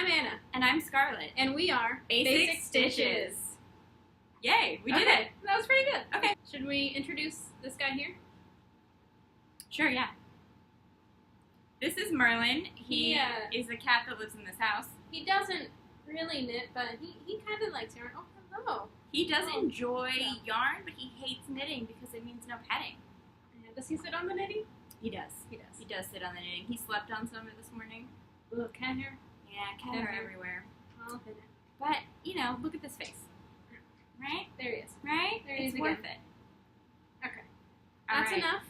I'm Anna. And I'm Scarlett. And we are Basic Stitches. Yay, we did it. That was pretty good. Okay. Should we introduce this guy here? Sure, yeah. This is Merlin. He Yeah. is a cat that lives in this house. He doesn't really knit, but he kind of likes yarn. Oh, hello. He does Oh, enjoy yeah. yarn, but he hates knitting because it means no petting. Does he sit on the knitting? He does. He does. He does sit on the knitting. He slept on some of it this morning. Little cat hair. Yeah, cat Cat hair hair. everywhere. I'll hit it. But, look at this face. Right? There he is. Right? There he it's is worth again. it. Okay. All That's right. enough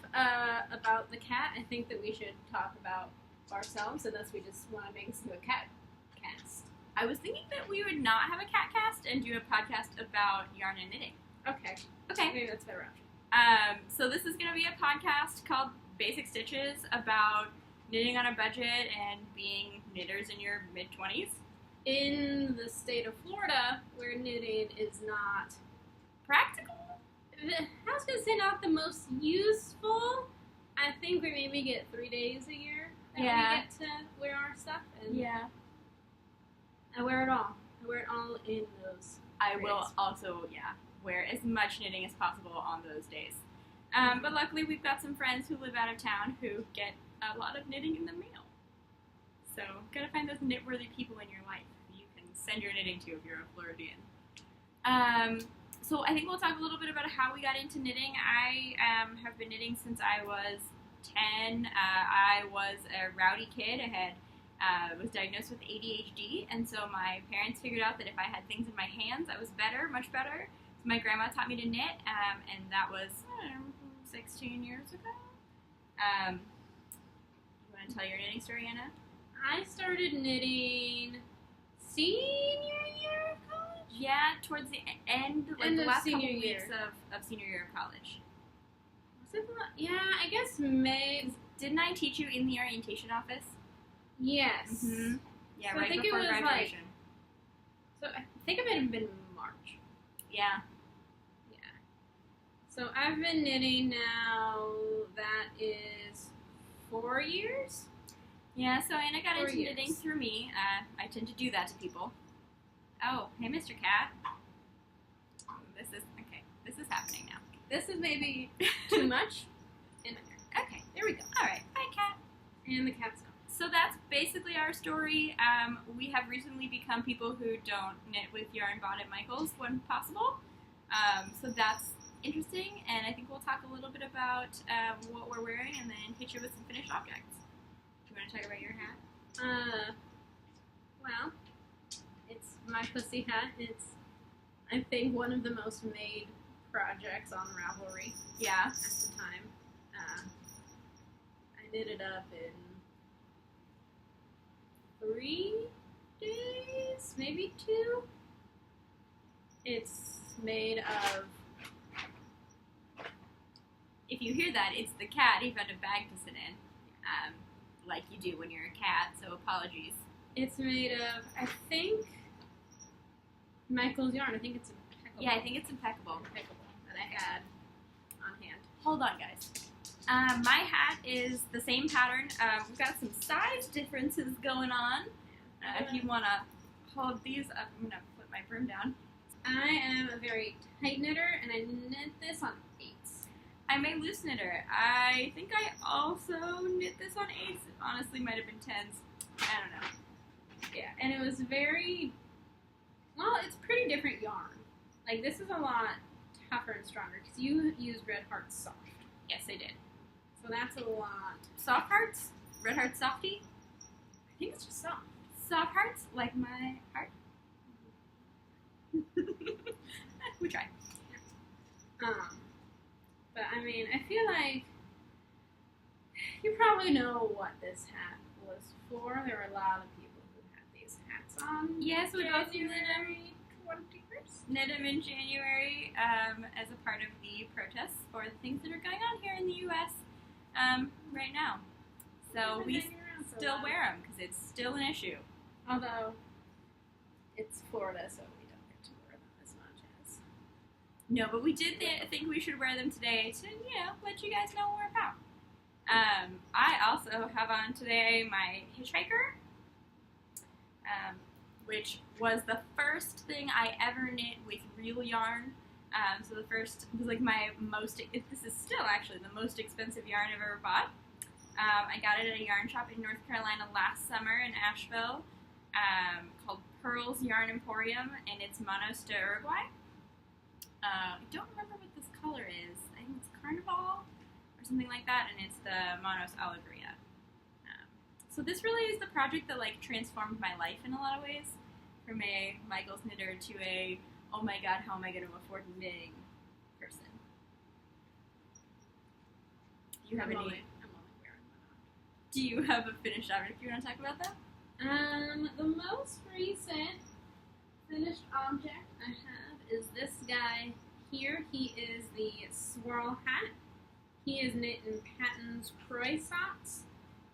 about the cat. I think that we should talk about ourselves, unless we just want to make this into a cat cast. I was thinking that we would not have a cat cast and do a podcast about yarn and knitting. Okay. Okay. Maybe that's a better option. So this is going to be a podcast called Basic Stitches about knitting on a budget and being knitters in your mid-20s. In the state of Florida, where knitting is not Practical? I was going to say not the most useful. I think we maybe get 3 days a year that Yeah. we get to wear our stuff. And Yeah. I wear it all. I wear it all in those. I will days. also, wear as much knitting as possible on those days. But luckily we've got some friends who live out of town who get a lot of knitting in the mail. So, gotta find those knit-worthy people in your life who you can send your knitting to if you're a Floridian. So I think we'll talk a little bit about how we got into knitting. I have been knitting since I was 10. I was a rowdy kid. I was diagnosed with ADHD, and so my parents figured out that if I had things in my hands, I was better, much better. So my grandma taught me to knit, and that was 16 years ago. You want to tell your knitting story, Anna? I started knitting senior year of college. Yeah, towards the end, like End the of last couple senior weeks year. of senior year of college. Was it yeah, I guess May. Didn't I teach you in the orientation office? Yes. Mm-hmm. Yeah, So I right think it before was, like- graduation. So I think it might have been March. Yeah. Yeah. So I've been knitting now, that is 4 years? Yeah, so Anna got 4 into years. knitting through me. I tend to do that to people. Oh, hey, Mr. Cat. This is happening now. This is maybe too much. And Okay, there we go. all right. Bye, Cat. And the cat's gone. So that's basically our story. We have recently become people who don't knit with yarn bought at Michael's when possible. So that's interesting, and I think we'll talk a little bit about what we're wearing and then hit you with some finished objects. Do you want to talk about your hat? Well, it's my pussy hat. It's, I think, one of the most made projects on Ravelry Yeah. at the time. I knit it up in 3 days, maybe 2. It's made of, If you hear that, it's the cat. He found a bag to sit in, like you do when you're a cat, so apologies. it's made of, I think, Michael's yarn. I think it's impeccable. Yeah, I think it's impeccable. Impeccable that I had on hand. Hold on, guys. My hat is the same pattern. We've got some size differences going on. If you want to hold these up, I'm going to put my broom down. I am a very tight knitter, and I knit this on 8s. I'm a loose knitter. I think I also knit this on 8s. It honestly might have been 10s. I don't know. Yeah, and it was very, well, it's pretty different yarn. Like, this is a lot tougher and stronger, because you used Red Heart Soft. Yes, I did. So that's a lot. Soft hearts? Red heart softy? I think it's just soft. Soft hearts? Like my heart? We try. But I mean, I feel like you probably know what this hat was for. There were a lot of people who had these hats on. Yes, we both knit them. January 21st. Knit them in January as a part of the protests for the things that are going on here in the U.S. Right now. So we still wear them because it's still an issue. Although it's Florida, so we don't get to wear them as much as. No, but we did think we should wear them today to, let you guys know what we're about. I also have on today my Hitchhiker. which was the first thing I ever knit with real yarn. So the first was like this is still actually the most expensive yarn I've ever bought. I got it at a yarn shop in North Carolina last summer in Asheville, called Pearls Yarn Emporium, and it's Manos de Uruguay. I don't remember what this color is. I think it's Carnival or something like that, and it's the Manos Alegria. So this really is the project that like transformed my life in a lot of ways, from a Michael's knitter to a oh my god, how am I going to afford knitting person. Do you have any? Do you have a finished object you want to talk about that? The most recent finished object I have is this guy here. He is the swirl hat. He is knit in Patton's Croy socks,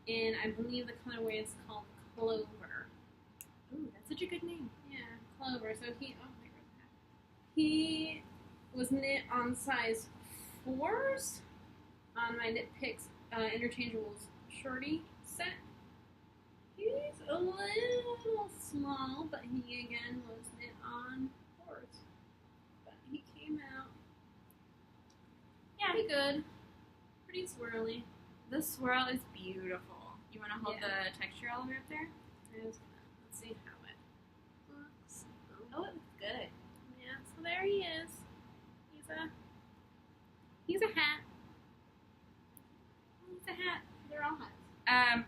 and I believe the colorway is called Clover. Ooh, that's such a good name. Yeah, Clover. So he was knit on size 4s on my Knit Picks Interchangeables Shorty set. He's a little small, but he again was knit on 4s. But he came out pretty good, pretty swirly. The swirl is beautiful. You want to hold the texture all the way up there? Let's see how it looks. Oh, it looks good. Yeah, so there he is. He's a hat. He's a hat. They're all hats.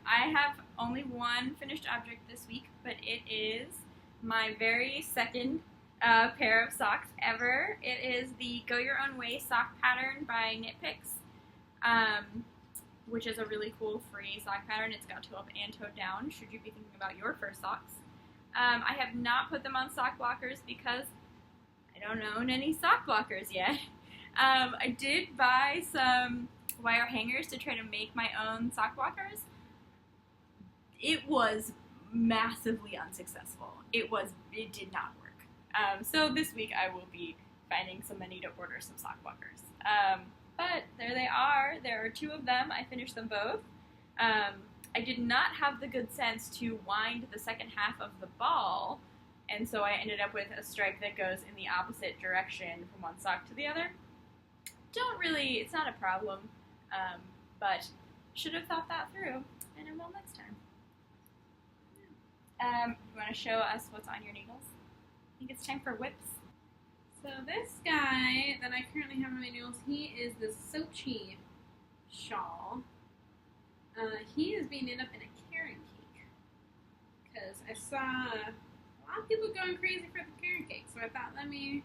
I have only one finished object this week, but it is my very second pair of socks ever. It is the Go Your Own Way sock pattern by Knit Picks, which is a really cool free sock pattern. It's got toe up and toe down, should you be thinking about your first socks. I have not put them on sock blockers because I don't own any sock blockers yet. I did buy some wire hangers to try to make my own sock blockers. It was massively unsuccessful. It did not work. So this week I will be finding some money to order some sock blockers. But there they are. There are 2 of them. I finished them both. I did not have the good sense to wind the second half of the ball, and so I ended up with a stripe that goes in the opposite direction from one sock to the other. It's not a problem, but should have thought that through, and I will next time. You want to show us what's on your needles? I think it's time for whips. So this guy that I currently have on my nails, he is the Sochi shawl. He is being knit up in a carrot cake, because I saw a lot of people going crazy for the carrot cake, so I thought, let me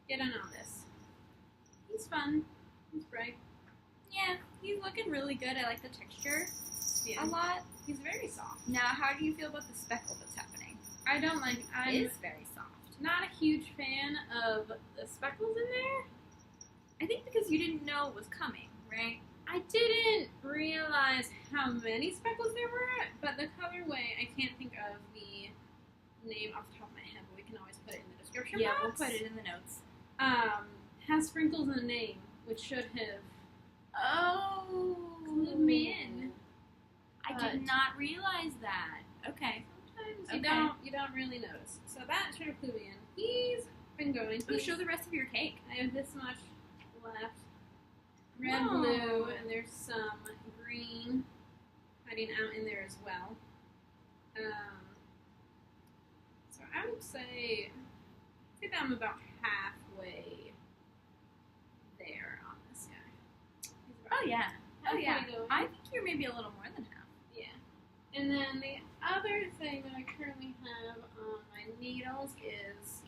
get in on this. He's fun. He's bright. Yeah, he's looking really good. I like the texture a lot. He's very soft. Now, how do you feel about the speckle that's happening? I don't like it. It is very soft. Not a huge fan of the speckles in there. I think because you didn't know it was coming, right? I didn't realize how many speckles there were, but the colorway, I can't think of the name off the top of my head, but we can always put it in the description box. We'll put it in the notes. Has sprinkles in the name, which should have clued me in. I did not realize that. Okay. Sometimes you don't really notice. So that should have clued me in. He's been going. Show the rest of your cake. I have this much left. Red, blue, and there's some green hiding out in there as well. So I would say that I'm about halfway there on this guy. Oh yeah. Going. I think you're maybe a little more than half. Yeah. And then the other thing that I currently have on my needles is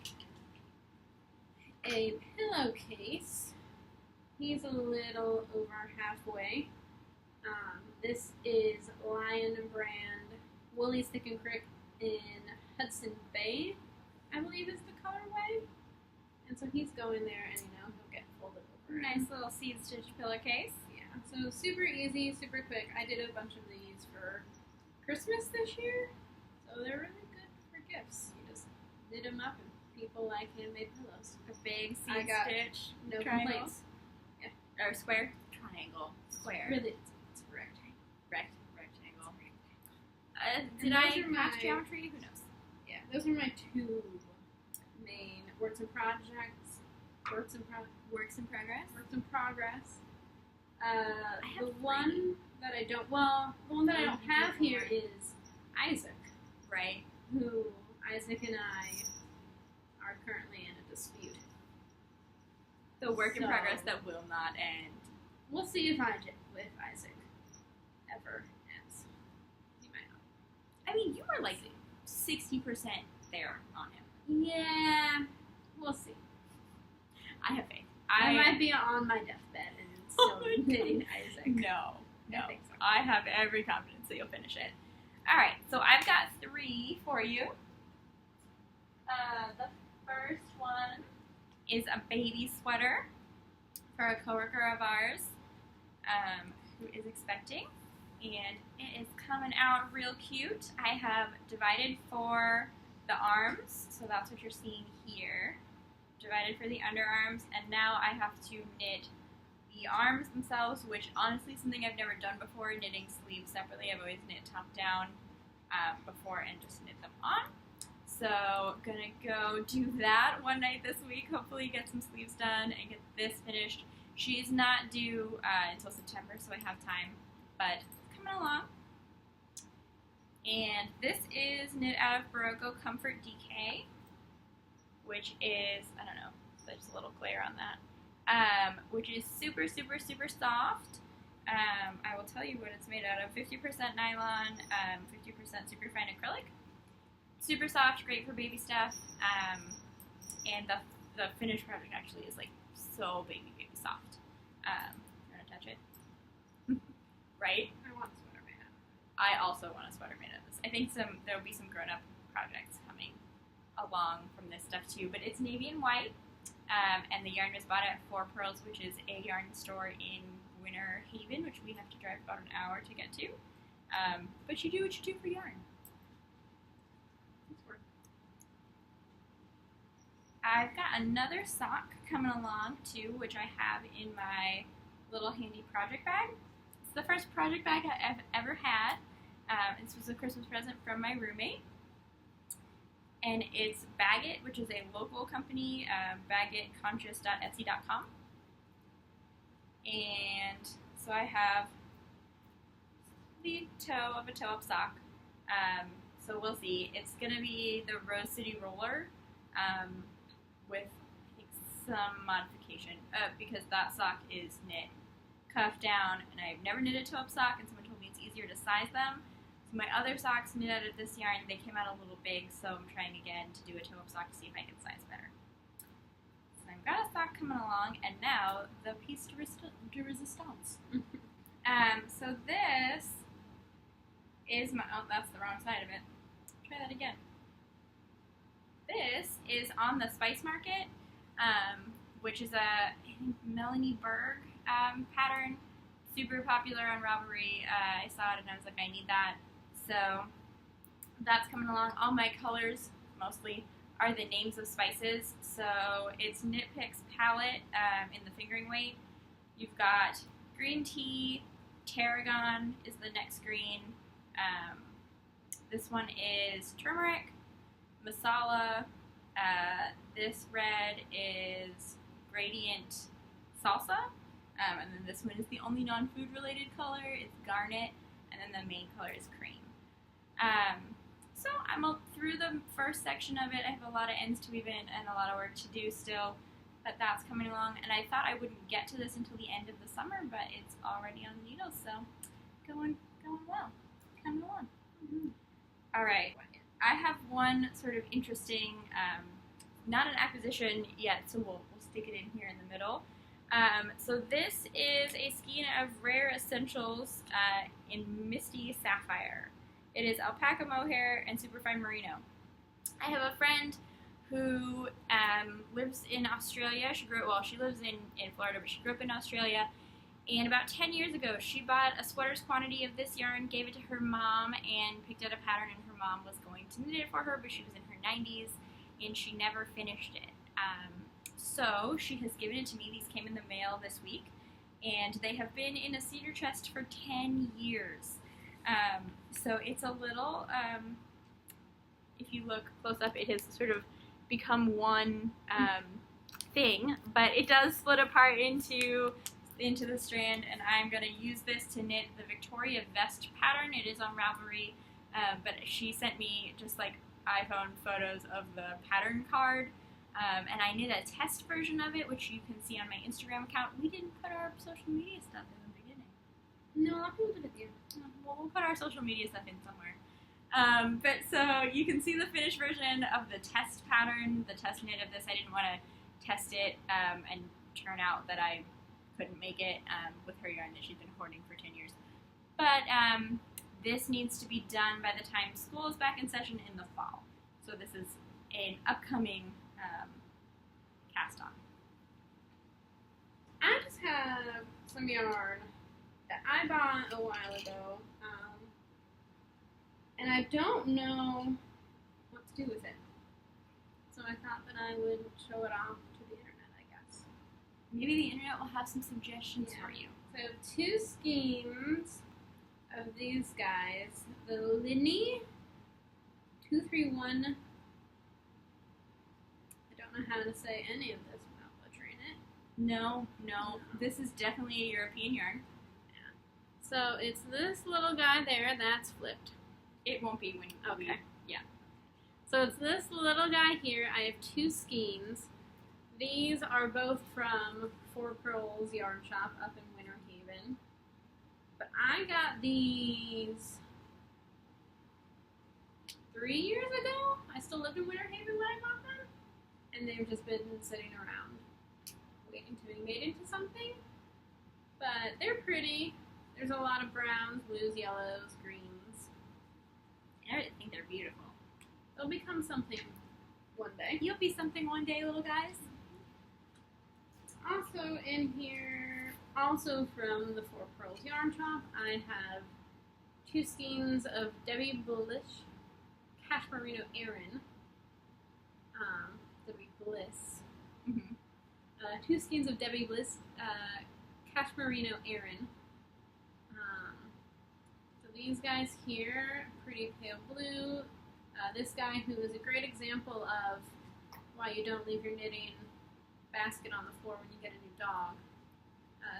a pillowcase. He's a little over halfway. This is Lion brand Woolly Stick and Crick in Hudson Bay, I believe is the colorway. And so he's going there, and he'll get folded over. Nice little seed stitch pillowcase. Yeah, so super easy, super quick. I did a bunch of these for Christmas this year, so they're really good for gifts. You just knit them up, and people like handmade pillows. A big seed stitch. No triangle. complaints. Or square? Triangle. Square. Really, it's a rectangle. Rectangle. Did I pass geometry? Who knows? Yeah. those are my two main works in projects. Works in progress. Works in progress. Works in progress. have The one that I don't. Well, the one that I don't have here is Isaac, Right. who Isaac and I are currently in a dispute. The work in So- progress that will not end. We'll see if with Isaac ever ends. He might not. I mean, you were like 60% there on him. Yeah, we'll see. I have faith. I might be on my deathbed and Oh still my knitting Isaac. No. I think so. I have every confidence that you'll finish it. All right, so I've got 3 for you. The first one is a baby sweater for a coworker of ours who is expecting, and it is coming out real cute. I have divided for the arms, so that's what you're seeing here. Divided for the underarms, and now I have to knit the arms themselves, which honestly is something I've never done before, knitting sleeves separately. I've always knit top down before and just knit them on. So gonna go do that one night this week, hopefully get some sleeves done and get this finished. She's not due until September, so I have time, but it's coming along. And this is knit out of Barocco Comfort DK, which is, I don't know, there's a little glare on that, which is super, super, super soft. I will tell you what it's made out of. 50% nylon, 50% superfine acrylic. Super soft, great for baby stuff, and the finished product actually is like so baby soft. You want to touch it? Right? I want a sweater made out of it. I also want a sweater made of this. I think there'll be some grown-up projects coming along from this stuff too, but it's navy and white, and the yarn was bought at Four Pearls, which is a yarn store in Winter Haven, which we have to drive about an hour to get to. But you do what you do for yarn. It's worth it. I've got another sock coming along too, which I have in my little handy project bag. It's the first project bag I've ever had. This was a Christmas present from my roommate. And it's Baggett, which is a local company, baggettconscious.etsy.com. And so I have the toe of a toe-up sock. So we'll see. It's going to be the Rose City Roller with, I think, some modification because that sock is knit cuff down, and I've never knit a toe-up sock, and someone told me it's easier to size them. So my other socks knit out of this yarn, they came out a little big, so I'm trying again to do a toe-up sock to see if I can size better. So I've got a sock coming along, and now the piece de resistance. So this is my, oh, that's the wrong side of it. Try that again. This is on the Spice Market, which is I think Melanie Berg pattern. Super popular on Ravelry. I saw it and I was like, I need that. So that's coming along. All my colors, mostly, are the names of spices. So it's Knit Picks palette in the fingering weight. You've got green tea, tarragon is the next green. This one is turmeric, masala. This red is gradient salsa. And then this one is the only non-food related color. It's garnet, and then the main color is cream. So I'm through the first section of it. I have a lot of ends to weave in and a lot of work to do still, but that's coming along. And I thought I wouldn't get to this until the end of the summer, but it's already on the needles, so going well, coming along. Mm-hmm. All right, I have one sort of interesting, not an acquisition yet, so we'll stick it in here in the middle. So this is a skein of Rare Essentials in Misty Sapphire. It is alpaca mohair and superfine merino. I have a friend who lives in Australia. She lives in Florida, but she grew up in Australia. And about 10 years ago, she bought a sweater's quantity of this yarn, gave it to her mom, and picked out a pattern, and her mom was going to knit it for her, but she was in her 90s, and she never finished it. So she has given it to me. These came in the mail this week, and they have been in a cedar chest for 10 years. So it's a little, if you look close up, it has sort of become one thing, but it does split apart into the strand, and I'm going to use this to knit the Victoria vest pattern. It is on Ravelry, but she sent me just like iPhone photos of the pattern card, and I knit a test version of it, which you can see on my Instagram account. We didn't put our social media stuff in the beginning. No, a lot of people did at the end. Well, we'll put our social media stuff in somewhere. But so you can see the finished version of the test pattern, the test knit of this. I didn't want to test it and turn out that I couldn't make it with her yarn that she's been hoarding for 10 years. But this needs to be done by the time school is back in session in the fall. So this is an upcoming cast on. I just have some yarn that I bought a while ago, and I don't know what to do with it. So I thought that I would show it off to the internet, I guess. Maybe the internet will have some suggestions for you. So I have two skeins of these guys. The Linny 231. I don't know how to say any of this without butchering it. No. This is definitely a European yarn. So it's this little guy there that's flipped. It won't be when Okay. Yeah. So it's this little guy here. I have two skeins. These are both from Four Pearls Yarn Shop up in Winter Haven. But I got these 3 years ago. I still lived in Winter Haven when I got them. And they've just been sitting around waiting to be made into something. But they're pretty. There's a lot of browns, blues, yellows, greens. I think they're beautiful. They'll become something one day. You'll be something one day, little guys. Also in here, also from the Four Pearls Yarn Shop, I have two skeins of Debbie Bliss Cashmerino Aran. Debbie Bliss. Mm-hmm. Two skeins of Debbie Bliss Cashmerino Aran. So these guys here, pretty pale blue. This guy who is a great example of why you don't leave your knitting basket on the floor when you get a new dog.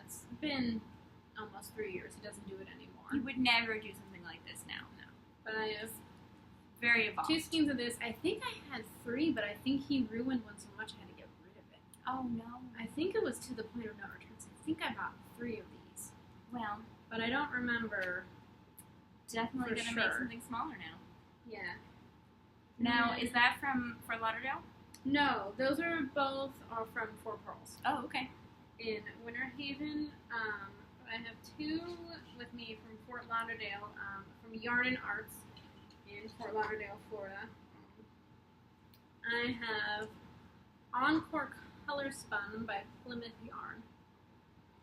It's been almost 3 years. He doesn't do it anymore. You would never do something like this now. No. But I have very evolved. two skeins of this. I think I had 3, but I think he ruined one so much I had to get rid of it. Oh no. I think it was to the point of no return. So I think I bought 3 of these. Well, But I don't remember. definitely For gonna make sure. something smaller now. Yeah. Now, is that from Fort Lauderdale? No, those are both from Four Pearls. Oh, okay. In Winter Haven. I have 2 with me from Fort Lauderdale, from Yarn and Arts in Fort Lauderdale, Florida. I have Encore Color Spun by Plymouth Yarn.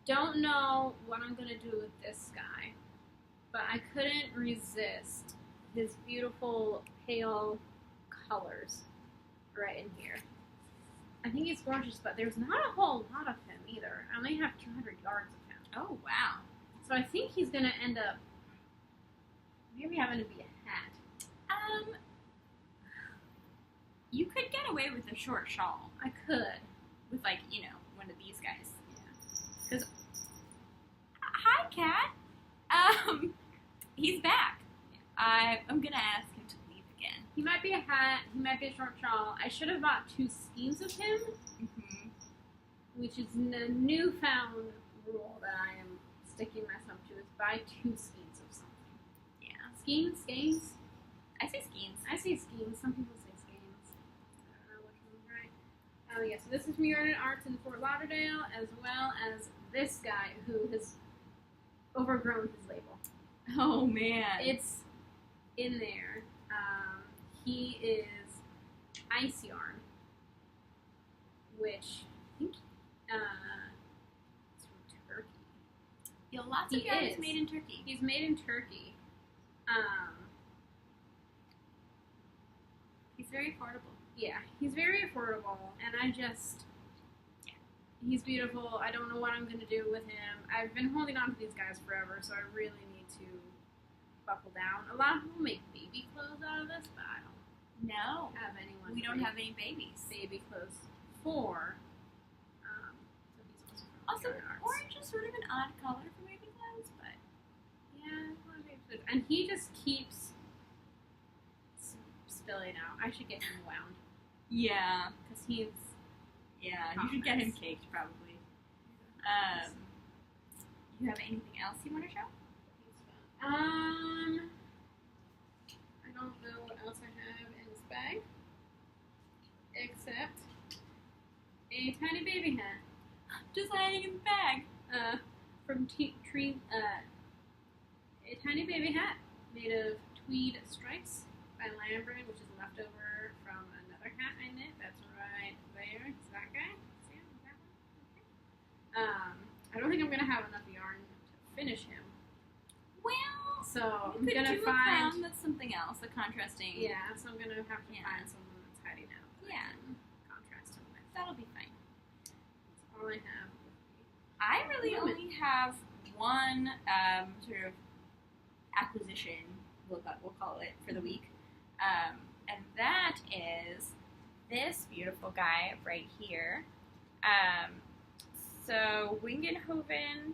Don't know what I'm going to do with this guy, but I couldn't resist his beautiful pale colors right in here. I think he's gorgeous, but there's not a whole lot of him either. I only have 200 yards of him. Oh, wow. So I think he's going to end up maybe having to be a hat. You could get away with a short shawl I could. with, like, you know, one of these guys. Yeah. Because, hi, Cat. He's back. I'm gonna ask him to leave again. He might be a hat. He might be a short shawl. I should have bought 2 skeins of him, Mm-hmm. which is a newfound rule that I am sticking myself to, is buy 2 skeins of something. Yeah. Skeins? I say skeins. I say skeins. Some people say skeins. I don't know which one's right. Oh, yeah. So this is from Yarn and Arts in Fort Lauderdale, as well as this guy who has overgrown his label. Oh, man. It's in there. He is Ice Yarn, which I think it's from Turkey. Yeah, lots He of yarn is is. made in Turkey. He's made in Turkey. He's very affordable. Yeah, he's very affordable, and he's beautiful. I don't know what I'm going to do with him. I've been holding on to these guys forever, so I really need to buckle down. A lot of people make baby clothes out of this, but I don't. No. have anyone. We don't have any babies. baby clothes for. So he's also Also, from Yarn Arts. orange is sort of an odd color for baby clothes, but Yeah, I want baby clothes. And he just keeps spilling out. I should get him wound yeah, because he's. you should get him caked probably. You have anything else you want to show? I don't know what else I have in this bag except a tiny baby hat Just hiding in the bag. from a tiny baby hat made of tweed stripes by Lambrin, which is leftover from another hat I knit. That's right there. It's that guy. See him? That one? Okay. I don't think I'm gonna have enough yarn to finish him. Well, So I'm you could gonna do a find. crown that's something else, a contrasting. Yeah, so I'm gonna have to Yeah. find someone that's hiding out. That Yeah. I can contrast him with. That'll be fine. That's all I have. I really Lemon. only have one sort of acquisition, we'll call it, for the week. And that is this beautiful guy right here. So Wingenhoven,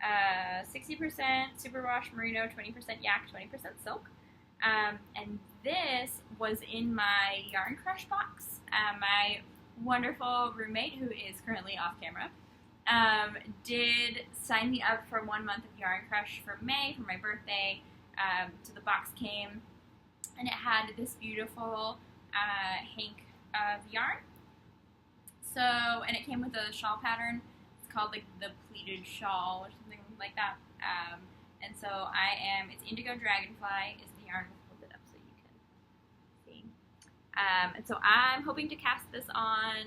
60% superwash merino, 20% yak, 20% silk. And this was in my Yarn Crush box. My wonderful roommate, who is currently off camera, did sign me up for 1 month of Yarn Crush for May, for my birthday. So the box came, and it had this beautiful hank of yarn. So, and it came with a shawl pattern. It's called like the pleated shawl or something like that. And so it's Indigo Dragonfly is the yarn. We'll hold it up so you can see. And so I'm hoping to cast this on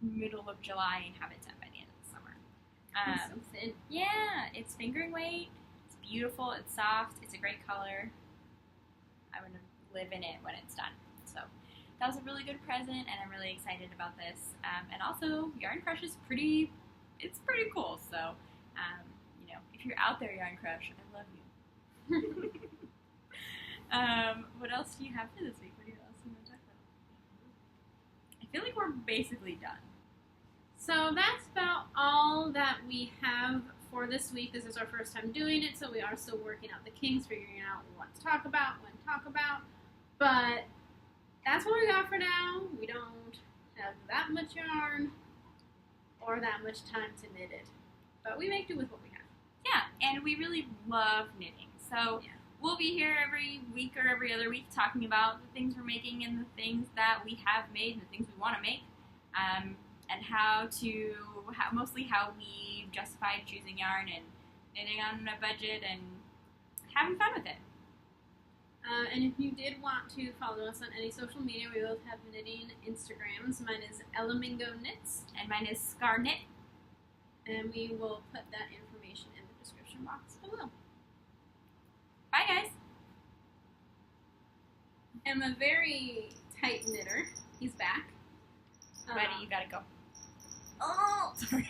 middle of July and have it done by the end of the summer. It's so thin. Yeah, it's fingering weight. It's beautiful. It's soft. It's a great color. I'm gonna live in it when it's done. So that was a really good present, and I'm really excited about this. And also, Yarn Crush is pretty cool. So, if you're out there, Yarn Crush, I love you. What else do you have for this week? What else do you want to talk about? I feel like we're basically done. So that's about all that we have for this week. This is our first time doing it, so we are still working out the kinks, figuring out what to talk about, when to talk about. But that's what we got for now. We don't have that much yarn or that much time to knit it. But we make do with what we have. Yeah, and we really love knitting. So Yeah. we'll be here every week or every other week talking about the things we're making and the things that we have made and the things we want to make. And mostly how we justified choosing yarn and knitting on a budget and having fun with it. And if you did want to follow us on any social media, we both have knitting Instagrams. Mine is Elamingo Knits, And mine is Scar Knit. and we will put that information in the description box below. Bye, guys. I'm a very tight knitter. He's back. Ready, you gotta go. Oh, sorry.